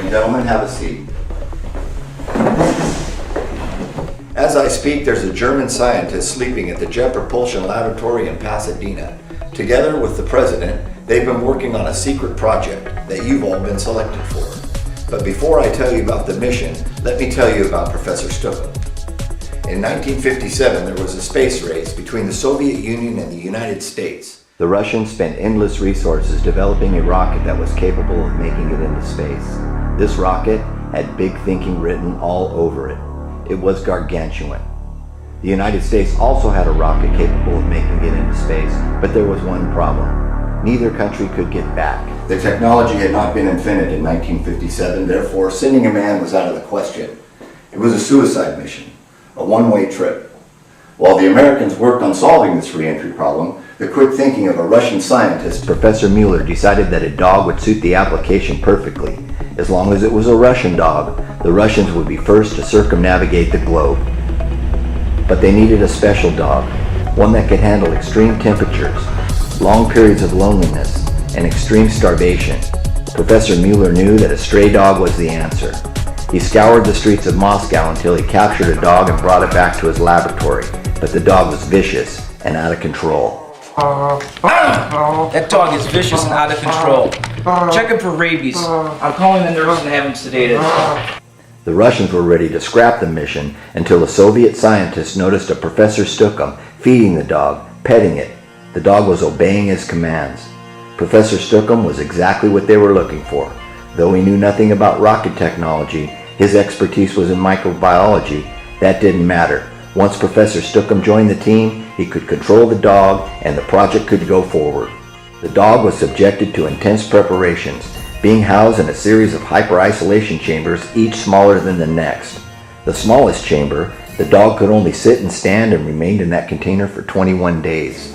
and gentlemen, have a seat. As I speak, there's a German scientist sleeping at the Jet Propulsion Laboratory in Pasadena. Together with the president, they've been working on a secret project that you've all been selected for. But before I tell you about the mission, let me tell you about Professor Stuckham. In 1957, there was a space race between the Soviet Union and the United States. The Russians spent endless resources developing a rocket that was capable of making it into space. This rocket had big thinking written all over it. It was gargantuan. The United States also had a rocket capable of making it into space, but there was one problem. Neither country could get back. The technology had not been invented in 1957, therefore sending a man was out of the question. It was a suicide mission, a one-way trip. While the Americans worked on solving this re-entry problem, the quick thinking of a Russian scientist, Professor Mueller, decided that a dog would suit the application perfectly. As long as it was a Russian dog, the Russians would be first to circumnavigate the globe. But they needed a special dog, one that could handle extreme temperatures, long periods of loneliness, and extreme starvation. Professor Mueller knew that a stray dog was the answer. He scoured the streets of Moscow until he captured a dog and brought it back to his laboratory, but the dog was vicious and out of control. That dog is vicious and out of control. Check him for rabies. I'm calling the nurse and have him sedated. The Russians were ready to scrap the mission until a Soviet scientist noticed a Professor Stuckham feeding the dog, petting it. The dog was obeying his commands. Professor Stuckham was exactly what they were looking for. Though he knew nothing about rocket technology, his expertise was in microbiology. That didn't matter. Once Professor Stuckham joined the team, he could control the dog and the project could go forward. The dog was subjected to intense preparations, being housed in a series of hyper-isolation chambers, each smaller than the next. The smallest chamber, the dog could only sit and stand and remained in that container for 21 days.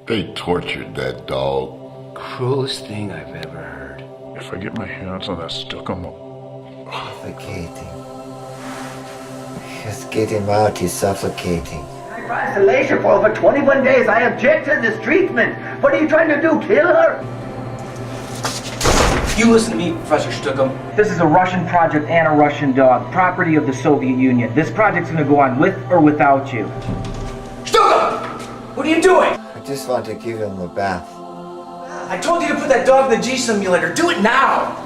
They tortured that dog. Cruelest thing I've ever heard. If I get my hands on that Stuckham, Suffocating. Just get him out, he's suffocating. Isolation for over 21 days. I object to this treatment. What are you trying to do, kill her? You listen to me, Professor Stuckham. This is a Russian project and a Russian dog, property of the Soviet Union. This project's gonna go on with or without you. Stuckham! What are you doing? I just want to give him a bath. I told you to put that dog in the G simulator. Do it now!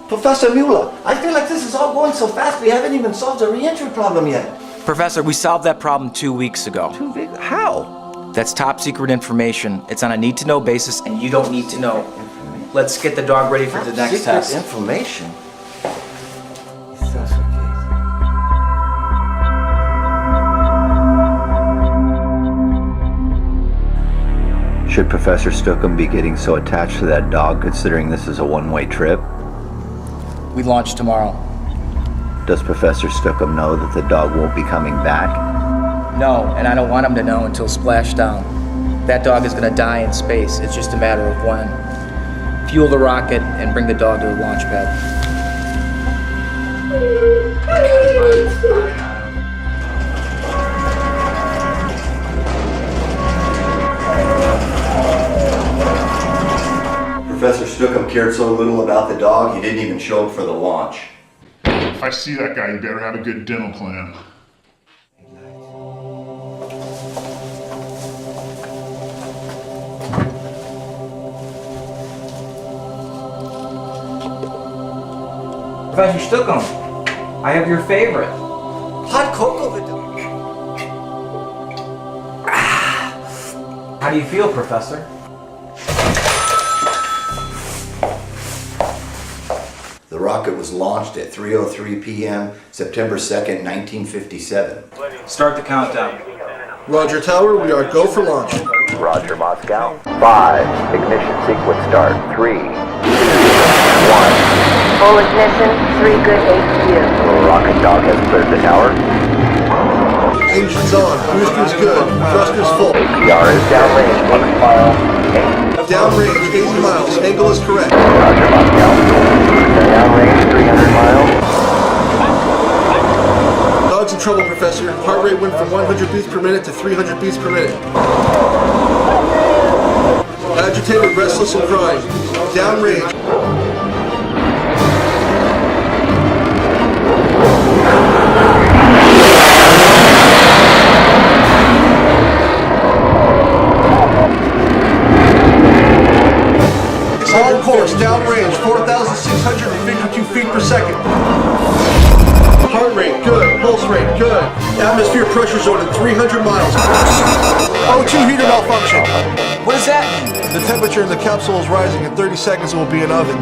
Professor Mueller, I feel like this is all going so fast we haven't even solved the re-entry problem yet. Professor, we solved that problem 2 weeks ago. How? That's top secret information. It's on a need-to-know basis, and you don't need to know. Let's get the dog ready for the next test. Information? He's suffocating. Should Professor Stuckham be getting so attached to that dog considering this is a one-way trip? We launch tomorrow. Does Professor Stuckham know that the dog won't be coming back? No, and I don't want him to know until splashdown. That dog is gonna die in space. It's just a matter of when. Fuel the rocket and bring the dog to the launch pad. Professor Stuckham cared so little about the dog, he didn't even show up for the launch. if I see that guy, you better have a good dental plan. Professor Stuckham, I have your favorite. Hot cocoa with How do you feel, Professor? The rocket was launched at 3:03 p.m. September 2nd, 1957. Start the countdown. Roger Tower, we are go for launch. Roger, Moscow. 5. Ignition sequence start. 3, 2, 1. Full ignition, 3 good HQ. The rocket dog has cleared the tower. Engines on, boosters good, thrusters full. APR is downrange 1 mile. Downrange 80 miles, angle is correct. Roger, Moscow. Downrange 300 miles. Dog's in trouble, Professor. Heart rate went from 100 beats per minute to 300 beats per minute. Agitated, restless, and crying. Downrange. downrange, 4,652 feet per second. Heart rate, good. Pulse rate, good. Atmosphere pressure zone at 300 miles. O2 heater malfunction. What does that mean? The temperature in the capsule is rising. In 30 seconds, it will be an oven.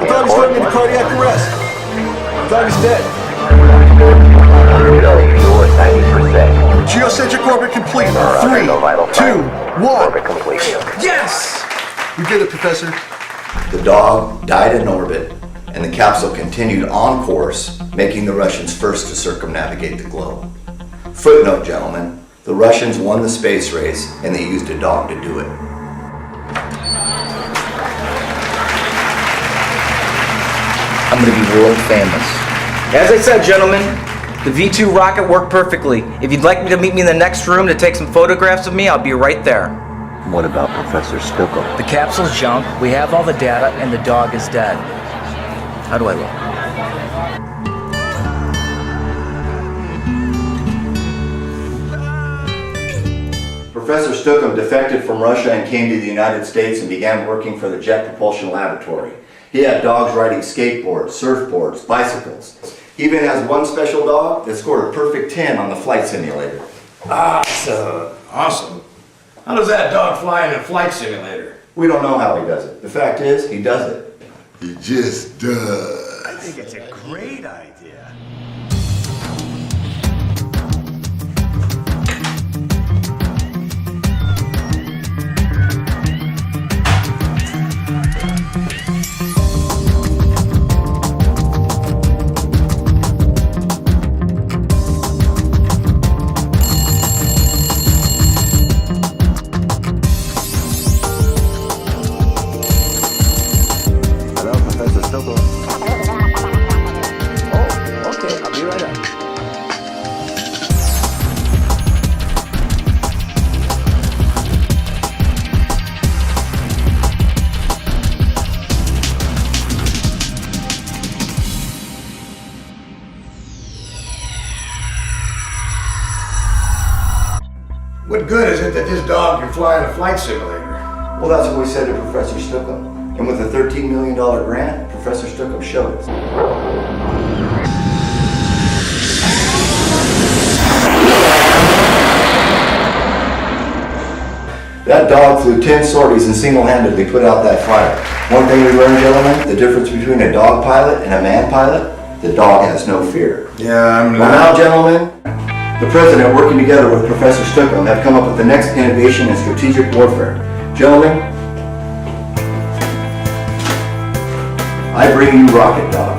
The dog is going into cardiac arrest. The dog is dead. Geocentric orbit complete. 3, 2, 1. Yes! We did it, Professor. The dog died in orbit, and the capsule continued on course, making the Russians first to circumnavigate the globe. Footnote, gentlemen, the Russians won the space race, and they used a dog to do it. I'm gonna be world famous. As I said, gentlemen, the V2 rocket worked perfectly. If you'd like me to meet me in the next room to take some photographs of me, I'll be right there. What about Professor Stucco? The capsule's junk, we have all the data, and the dog is dead. How do I look? Professor Stucco defected from Russia and came to the United States and began working for the Jet Propulsion Laboratory. He had dogs riding skateboards, surfboards, bicycles. He even has one special dog that scored a perfect 10 on the flight simulator. Awesome. How does that dog fly in a flight simulator? We don't know how he does it. The fact is, he does it. He just does. I think it's a great idea. Hello, Professor Stucco. Oh, okay, I'll be right up. What good is it that this dog can fly in a flight simulator? Well, that's what we said to Professor Stucco. And with a $13 million grant, Professor Stucco showed us. That dog flew 10 sorties and single-handedly put out that fire. One thing we learned, gentlemen, the difference between a dog pilot and a man pilot, the dog has no fear. Yeah, Well now, gentlemen, the President, working together with Professor Stucco, have come up with the next innovation in strategic warfare. Gentlemen, I bring you Rocket Dog.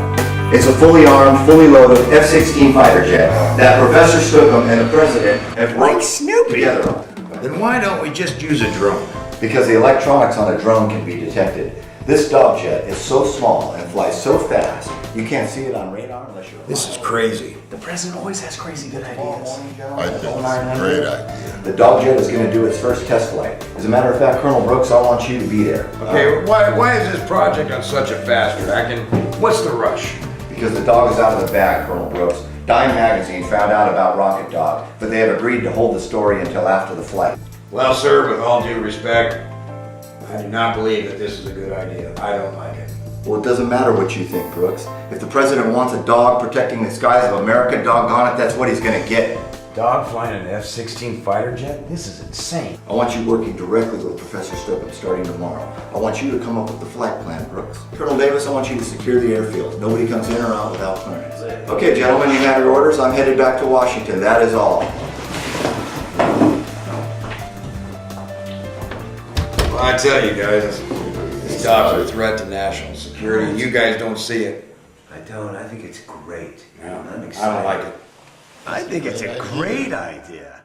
It's a fully armed, fully loaded F-16 fighter jet that Professor Stucco and the President have worked together on. Then why don't we just use a drone? Because the electronics on a drone can be detected. This dog jet is so small and flies so fast, you can't see it on radar unless you're... This is crazy. The president always has crazy good ideas. I think it's a great idea. The dog jet is going to do its first test flight. As a matter of fact, Colonel Brooks, I want you to be there. Okay, why is this project on such a fast track, and what's the rush? Because the dog is out of the bag, Colonel Brooks. Dime Magazine found out about Rocket Dog, but they have agreed to hold the story until after the flight. Well, sir, with all due respect, I do not believe that this is a good idea. I don't like it. Well, it doesn't matter what you think, Brooks. If the president wants a dog protecting the skies of America, doggone it, that's what he's going to get. Dog flying an F-16 fighter jet? This is insane. I want you working directly with Professor Stucco starting tomorrow. I want you to come up with the flight plan, Brooks. Colonel Davis, I want you to secure the airfield. Nobody comes in or out without clearance. Okay, gentlemen, you have your orders. I'm headed back to Washington. That is all. Well, I tell you guys, these dogs are a threat to national security. You guys don't see it. I don't. I think it's great. I don't like it. I think it's a great idea.